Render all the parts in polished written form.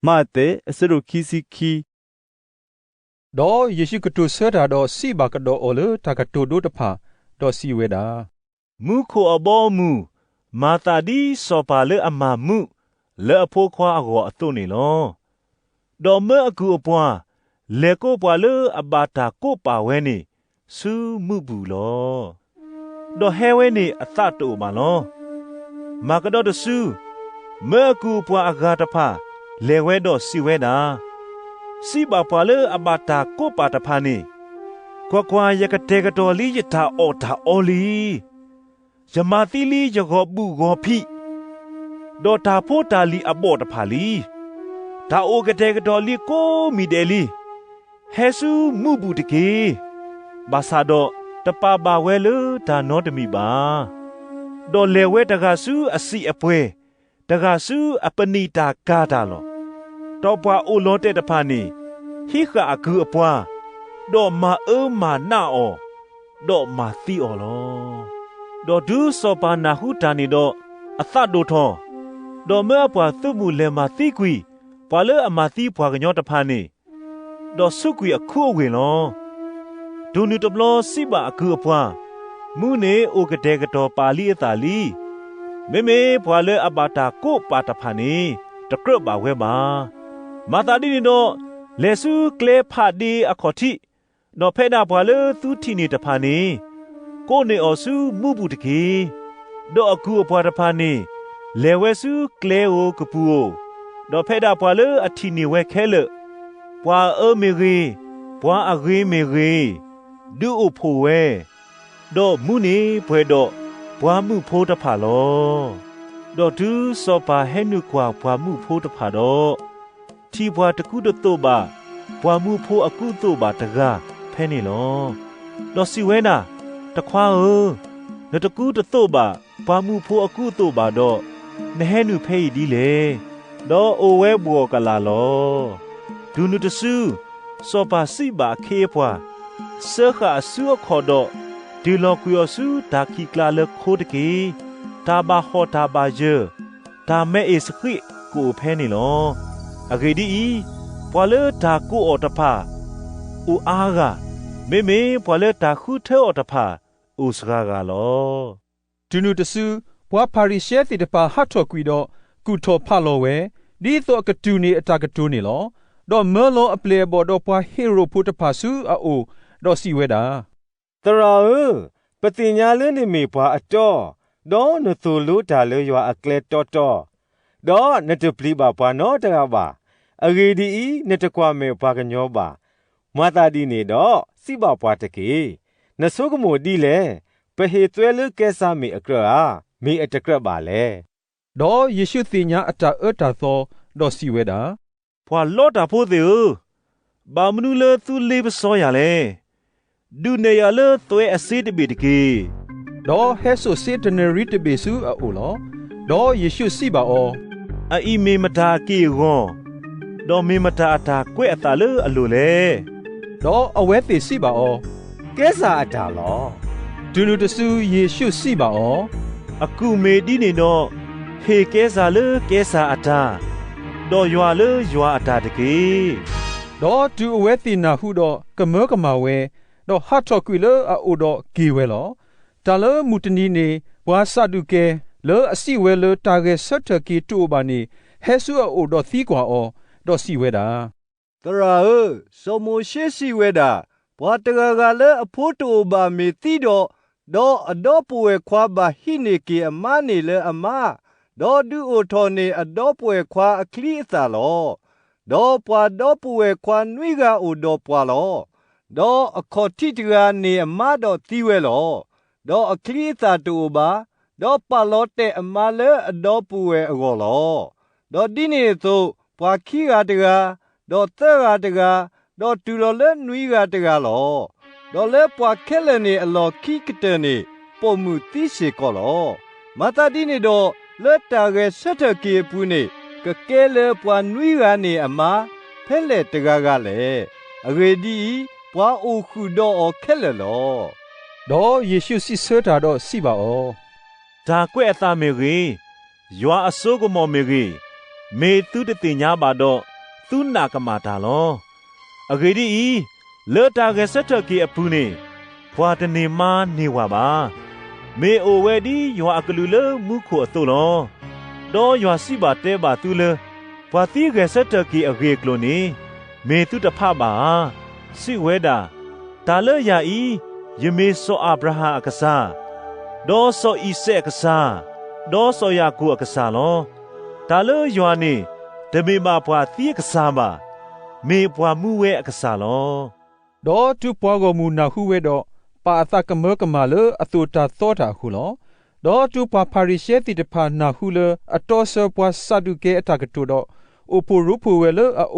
มาเตอสรุคีสิคีดอเยซูกตุเสดาดอสีบากดอโอเลตากตุดูตพาดอสีเวดามูโคอบอมูมาตาดีสอปาเลอมามูเลอโพควาอโกอตุนี่ลอดอเมอกูอปวาเลโกปวาเลอบาตาโกปาเวนี่ซูมุบูลอดอเฮเวนี่อตาตูมาลอมากดอดซูเมอกูปวาอากาตพาเลเวดอสิเวดาစီဘာပါလေအဘာတာကိုပါတဖာနေကွာကွာရကတဲ့ကတော်လီယထာအော်တာအော်လီယမာတိလီယဂောဘူဂောဖိဒေါ်တာဖိုတာလီအဘောတဖာလီဒါအိုကတဲ့ကတော်လီကိုမီတယ်လီဟဲဆူမူဘူးတကေဘာသာတော့တပပါဝဲလူဒါနောတမီပါဒေါ်လေဝဲတကဆူအစီအပွဲတကဆူအပနီတာကာတာလောတော့ပွားအိုလောတဲ့တဖာနေဟိခါအကူအပွားတော့မာမာနာအောတော့မာသီအောလောတော့ဒူစောပါနာဟုတာနေတော့အသတ်တို့ထောတော့မဲအပွားသူ့မူလဲမာသီကွီပွာလေအမာသီပွားကညောတဖာနေတော့ဆုကွီအခုအဝင်လောဒူနူတဘလောစိပါအကူအပွားမူနေအိုကတဲ့ကတော်ပါဠိအတာလီမေမေပွာလေအဘာတာကိုပါတဖာနေတကရပါဝဲပါမာတာဒီနေတော့လေဆူကလေဖာဒီအခေါ်တိနော်ဖဲနာဘွာလေသူတီနေတဖာနေကိုနေအော်ဆူမူဘူးတကေတော့အကူအဘွာတဖာနေလေဝဲဆူကလေအိုကပူအိုတော့ဖဲနာဘွာလေအတီနေဝဲခဲလေဘွာမေရီဘွာအဂေးမေရီဒူအိုဖိုဝဲတော့မူနေဘွဲတော့ဘွာမှုဖိုးတဖာလောတော့ဒူစောပါဟဲနုကွာဘွာမှုဖိုးတဖာတော့ทีบวาตะกุดโตบาบวามูโพอกุโตบาตะกาแพ้นี่ลอดอสิเวน่ะตะควานตะกุดโตบาบวามูโพอกุโตบาดอนแฮนุเพ่ดีเลดอโอเวบัวกะลาลอดูนุตะซูซอปาสิบาเคพวาเสขะซูขอดอดีลอกุยอซูตาคิกลาเลโคตะเกตาบาฮอตาบาเจตาเมเอสคิกูแพ้นี่ลอအဂေဒီပွာလေတာကိုအော်တဖာဥအားကမေမေပွာလေတာခုထဲအော်တဖာဥစကားကလောဒူနုတဆူဘွာပါရီရှဲတိတပါဟတ်ထော်ကွီတော့ကုထော်ဖလောဝဲဒီတော့ကတူနေအတာကတူနေလောတော့မဲလောအပလေဘော်တော့ပွာဟီရိုဖူတဖာဆူအိုတော့စီဝဲတာတရာပတိညာလင်းနေမေပွာအတော်တော့နသူလူတာလေရွာအကလေတော်တော်တော့နတပလီပါပွာနော်တရာပါအဂေဒီနတကွာမေဘာကညောပါမာတာဒီနေတော့စိဘပွားတကေနဆုကမိုဒီလေပဟေသွဲလကဲဆာမီအကရာမီအတကရပါလေဒေါ်ယေရှုသိညာအတာအတာသောဒေါ်စီဝဲတာဘွာလော့တာဖို့သေးဘာမနူလေသူလေးပစောရလေဒူနေရလေသွဲအစေးတပေတကေဒေါ်ဟဲဆိုစေတနရီတပေစုအိုလောဒေါ်ယေရှုစိပါအောအီမေမတာကေရောဒေါ်မေမတာအတာကွဲ့အတာလေအလိုလေဒေါ်အဝဲသေးစိပါအောကဲစာအတာလောဒူနုတဆူယေရှုစိပါအောအခုမေဒီနေတော့ဟေကဲစာလေကဲစာအတာဒေါ်ရွာလေရွာအတာတကေဒေါ်ဒူအဝဲသေးနာဟုတော့ကမောကမာဝဲဒေါ်ဟတ်ထော်ကွီလေအိုတော့ဂေဝဲလောတာလေမူတနီနေဘွာဆဒုကဲလောအစီဝဲလောတာဂက်ဆက်တကီတူဘာနီဟဲဆူအိုတော့သီကွာအောတော့စီဝဲတာတရာစောမိုရှေစီဝဲတာဘွာတကကလည်းအဖို့တူဘာမီတီတော့အတော့ပွေခွာဘာဟိနေကီအမနေလေအမတော့ဒူအိုထော်နေအတော့ပွေခွာအခလီအသာလောတော့ပွာတော့ပွေခွာနွိကအိုတော့ပွာလောတော့အခေါ်တိတကနေအမတော့သီးဝဲလောတော့အခလီအသာတူဘာတော့ပါလောတဲ့အမလေအတော့ပွေအကောလောတော့ဒီနေသို့ပွာခီကတကာတော့တဲ့ကတကာတော့တူတော်လဲနွီးကတကာလောတော့လဲပွာခဲလနေအလောခီကတဲ့နေပုံမှုသိရှိကောလောမတာဒီနေတော့လက်တာကဆက်ထကေပူနေကကဲလဲပွာနွီးကနေအမဖဲလေတကာကလည်းအဂေဒီပွာအိုခုတော့ခဲလလောဒေါ်ယေရှုစီဆတာတော့စီပါအောဒါကွဲ့အသားမေကြီးရွာအစိုးကမော်မေကြီးမေသူတတင်ညာပါတော့ ตุนากมาตาลออเกดีอีเลอตาเกเซตเกอปูเนพวาตเนมาเนวาบาเมโอเวดียัวอักลุเลมุขอตุลอดอยัวสิบาเตบาตุเลพวาตีเกเซตเกอเกกโลเนเมตุตะพาบาสิเวดาตาเลยาอียเมโซอับราฮาอักษาดอโซอีเซอักษาดอโซยากูอักษาลอตาเลยยัวเนเดเมมาพวาตีอักษาบาเมพวามูเวอักษาลอดอจุปวากมูนาฮูเวดอปาตะกะเมกะมาเลอตุตาโตตาฮูลอดอจุปาพาริเชติตะพานาฮูเลอตอเซปวาซาดุเกอตากะตุดอโอปูรุปูเวเลอโอ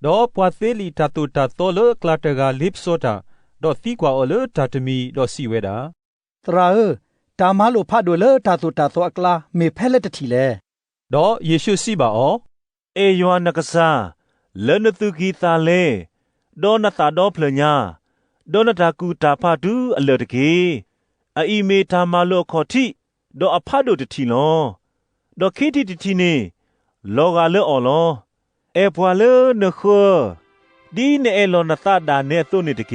ดอปวาเซลีตาตุตาโตเลกลาตะกาลิปโซตาดอตีกว่าอเลตาตมีดอสีเวดาตราตามาโลพะโดเลตาตุตาโตอักลาเมเพเลตทีเลดอเยซูสีบาอเอยอนักษาเลนตุกีตาเลดอนตาดอพลญาดอนตากูตาพาดูอเลตเกอีเมตามาโลคอทิดออพาโดตทีลอดอคิติตทีเนลอกาเลออลอเอพวาเลนขอดีเนเอลอนตาดาเนตุเนตเก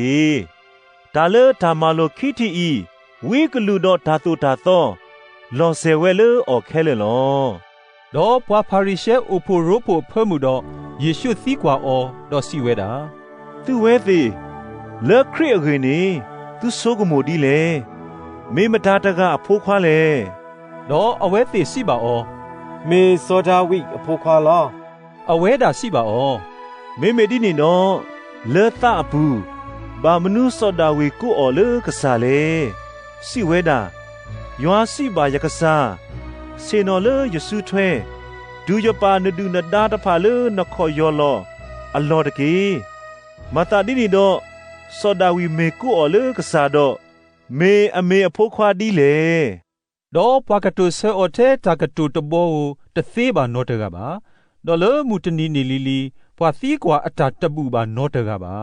ตาเลตามาโลคิติอีวิกลูดอตาตุตาโตลอเซเวเลออแคเลลอดอปวาพาริเชอุปูรุปูเพิ่มดอเยซูตีกว่าอดอสีเวดาตุเวติเลครีอเกนีตุโซกโมดีเลเมมตาตะกะอโพควาเลดออเวติสีบาอเมโซดาวิอโพควาลออเวดาสีบาอเมดีนีนอเลตาปูบามนุโซดาวิกูออเลกษาเลสิเวดายัวสิบายกษาเซนอเลยสุทเวดูยปานดูนดาตะพาเลนคอยอลออัลลอดเกมาตาดินีดอโซดาวิเมกูออเลกษาดอเมอเมอโพควาดีเลดอปากตุเซโอเทตากตุตโบตะเซบานอตกะบาดอเลมุตนีนีลีลีปวาซีกว่าอตตะบูบานอตกะบา